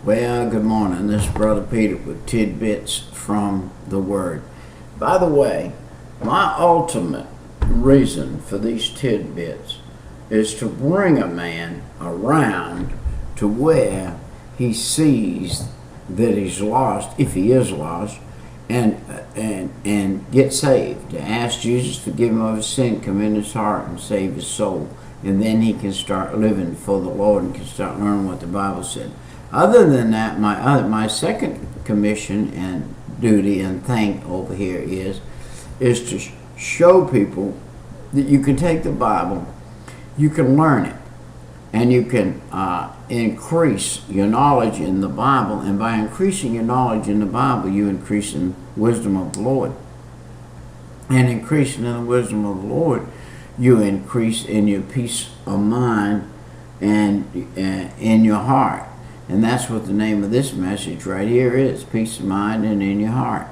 Well, good morning. This is Brother Peter with tidbits from the Word. By the way, my ultimate reason for these tidbits is to bring a man around to where he sees that he's lost, if he is lost, and get saved. To ask Jesus to forgive him of his sin, come in his heart, and save his soul. And then he can start living for the Lord and can start learning what the Bible said. Other than that, my second commission and duty and thing over here is to show people that you can take the Bible, you can learn it, and you can increase your knowledge in the Bible. And by increasing your knowledge in the Bible, you increase in wisdom of the Lord. And increasing in the wisdom of the Lord, you increase in your peace of mind and in your heart. And that's what the name of this message right here is, peace of mind and in your heart.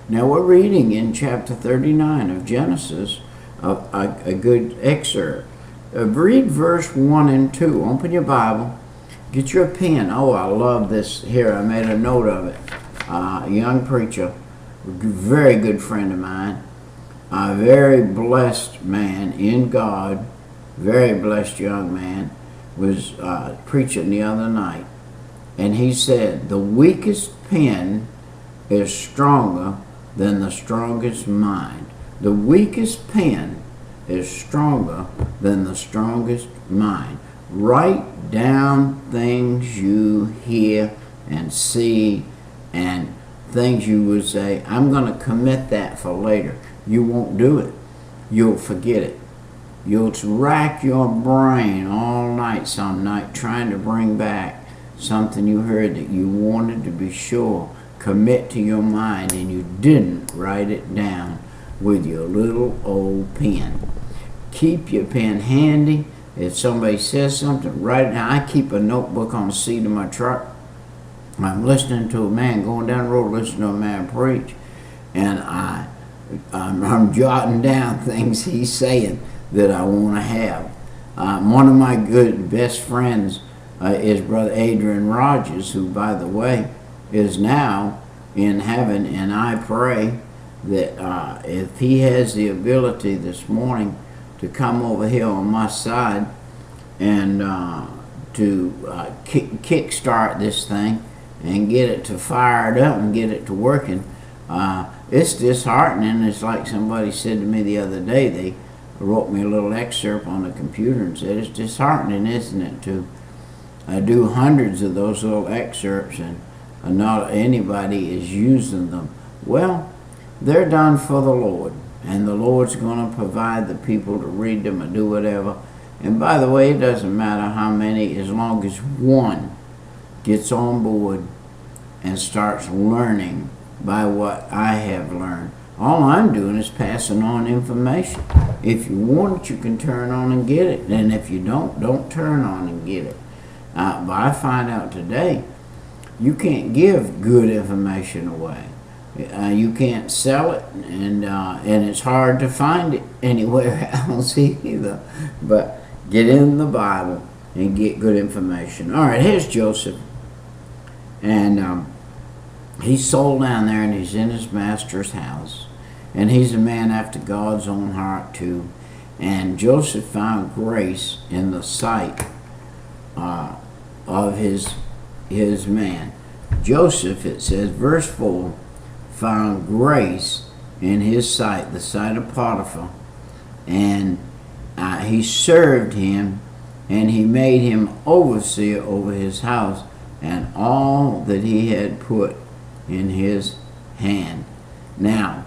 Now we're reading in chapter 39 of Genesis, a good excerpt. Read verse 1 and 2. Open your Bible. Get your pen. Oh, I love this here. I made a note of it. A young preacher, a very good friend of mine, a very blessed man in God, very blessed young man, was preaching the other night. And he said, the weakest pen is stronger than the strongest mind. The weakest pen is stronger than the strongest mind. Write down things you hear and see and things you would say, I'm going to commit that for later. You won't do it. You'll forget it. You'll rack your brain all night some night trying to bring back something you heard that you wanted to be sure, commit to your mind, and you didn't write it down with your little old pen. Keep your pen handy. If somebody says something, write it down. I keep a notebook on the seat of my truck. I'm listening to a man going down the road, listening to a man preach, and I'm jotting down things he's saying that I want to have. One of my good best friends is Brother Adrian Rogers, who, by the way, is now in heaven, and I pray that if he has the ability this morning to come over here on my side and to kick-start this thing and get it to fire it up and get it to working, it's disheartening. It's like somebody said to me the other day, they wrote me a little excerpt on the computer and said, it's disheartening, isn't it, to do hundreds of those little excerpts and not anybody is using them. Well, they're done for the Lord, and the Lord's going to provide the people to read them or do whatever. And by the way, it doesn't matter how many, as long as one gets on board and starts learning by what I have learned. All I'm doing is passing on information. If you want it, you can turn on and get it. And if you don't turn on and get it. But I find out today, you can't give good information away. You can't sell it, and it's hard to find it anywhere else either. But get in the Bible and get good information. All right, here's Joseph. And he's sold down there, and he's in his master's house. And he's a man after God's own heart, too. And Joseph found grace in the sight of his man. Joseph, it says, verse 4, found grace in his sight, the sight of Potiphar. And he served him, and he made him overseer over his house and all that he had put in his hand. Now,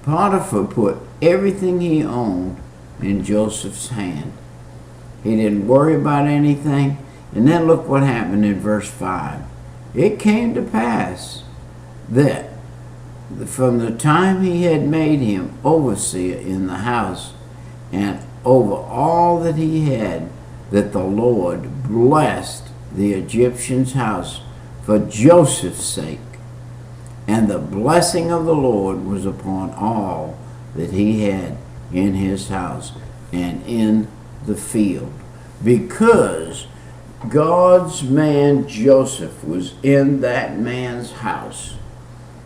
Potiphar put everything he owned in Joseph's hand. He didn't worry about anything. And then look what happened in verse 5. It came to pass that from the time he had made him overseer in the house and over all that he had, that the Lord blessed the Egyptian's house for Joseph's sake. And the blessing of the Lord was upon all that he had in his house and in the field. Because God's man Joseph was in that man's house,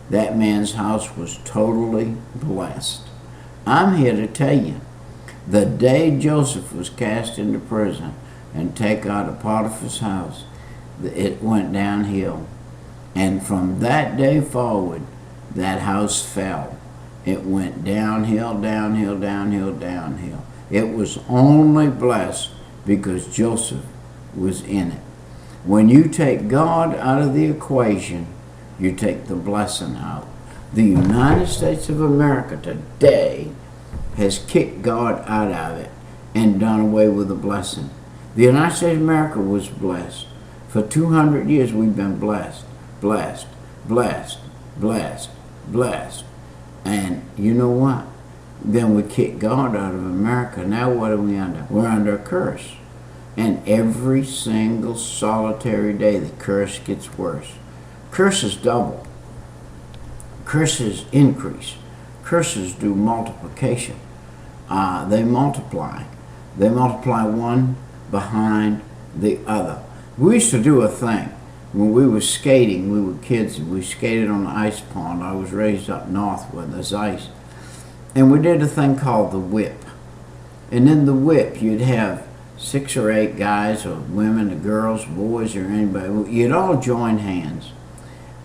that man's house was totally blessed. I'm here to tell you, the day Joseph was cast into prison and taken out of Potiphar's house, it went downhill. And from that day forward, that house fell. It went downhill, downhill, downhill, downhill. It was only blessed because Joseph was in it. When you take God out of the equation, you take the blessing out. The United States of America today has kicked God out of it and done away with the blessing. The United States of America was blessed. For 200 years we've been blessed, blessed, blessed, blessed, blessed. And you know what? Then we kick God out of America. Now what are we under? We're under a curse. And every single solitary day the curse gets worse. Curses double. Curses increase. Curses do multiplication. They multiply. They multiply one behind the other. We used to do a thing. When we were skating, we were kids, and we skated on the ice pond. I was raised up north where there's ice. And we did a thing called the whip. And in the whip, you'd have 6 or 8 guys or women or girls, boys or anybody. You'd all join hands.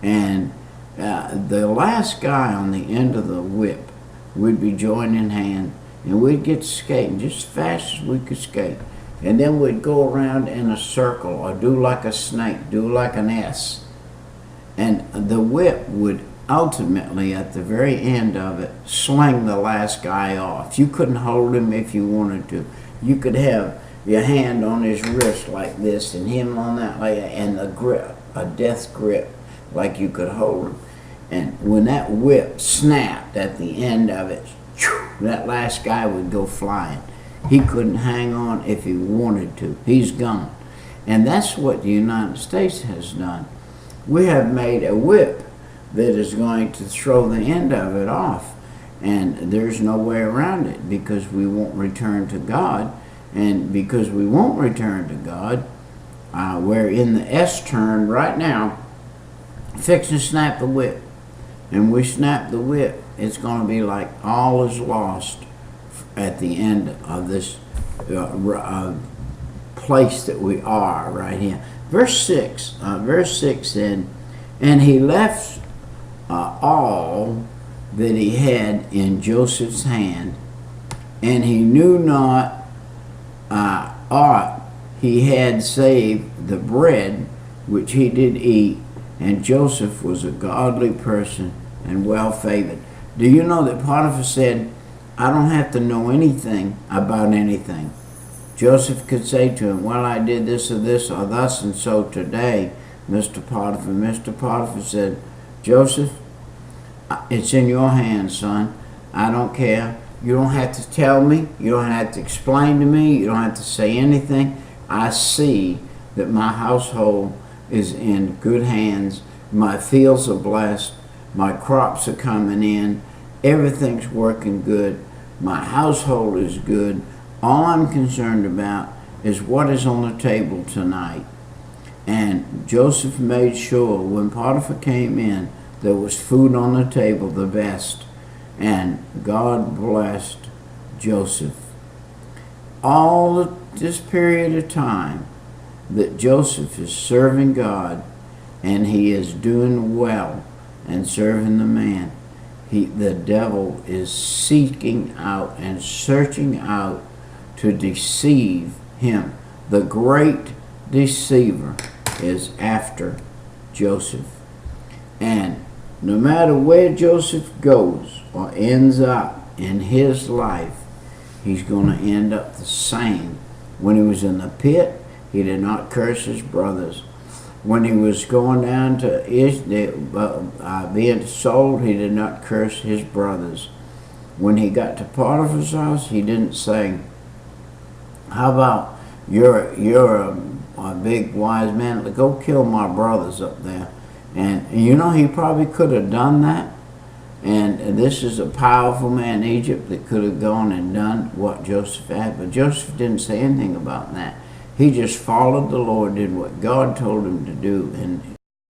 And the last guy on the end of the whip would be joining hand, and we'd get skating just as fast as we could skate. And then we'd go around in a circle or do like a snake, do like an S. And the whip would ultimately, at the very end of it, sling the last guy off. You couldn't hold him if you wanted to. You could have your hand on his wrist like this and him on that, like that, and a grip, a death grip, like you could hold him. And when that whip snapped at the end of it, that last guy would go flying. He couldn't hang on if he wanted to. He's gone. And that's what the United States has done. We have made a whip that is going to throw the end of it off. And there's no way around it because we won't return to God. And because we won't return to God, we're in the S turn right now, fixing to snap the whip. And we snap the whip, it's going to be like all is lost at the end of this place that we are right here. Verse 6 said, and he left all that he had in Joseph's hand, and he knew not aught he had save the bread which he did eat. And Joseph was a godly person and well favored. Do you know that Potiphar said, I don't have to know anything about anything. Joseph could say to him, well, I did this or thus and so today, Mr. Potiphar. Mr. Potiphar said, Joseph, it's in your hands, son. I don't care. You don't have to tell me. You don't have to explain to me. You don't have to say anything. I see that my household is in good hands. My fields are blessed. My crops are coming in. Everything's working good. My household is good. All I'm concerned about is what is on the table tonight. And Joseph made sure when Potiphar came in, there was food on the table, the best. And God blessed Joseph. All this period of time that Joseph is serving God and he is doing well and serving the man, the devil is seeking out and searching out to deceive him. The great deceiver is after Joseph. And no matter where Joseph goes or ends up in his life, he's going to end up the same. When he was in the pit, he did not curse his brothers. When he was going down to being sold, he did not curse his brothers. When he got to Potiphar's house, he didn't say, how about you're a big wise man, go kill my brothers up there. And you know, he probably could have done that. And this is a powerful man in Egypt that could have gone and done what Joseph had. But Joseph didn't say anything about that. He just followed the Lord, did what God told him to do, and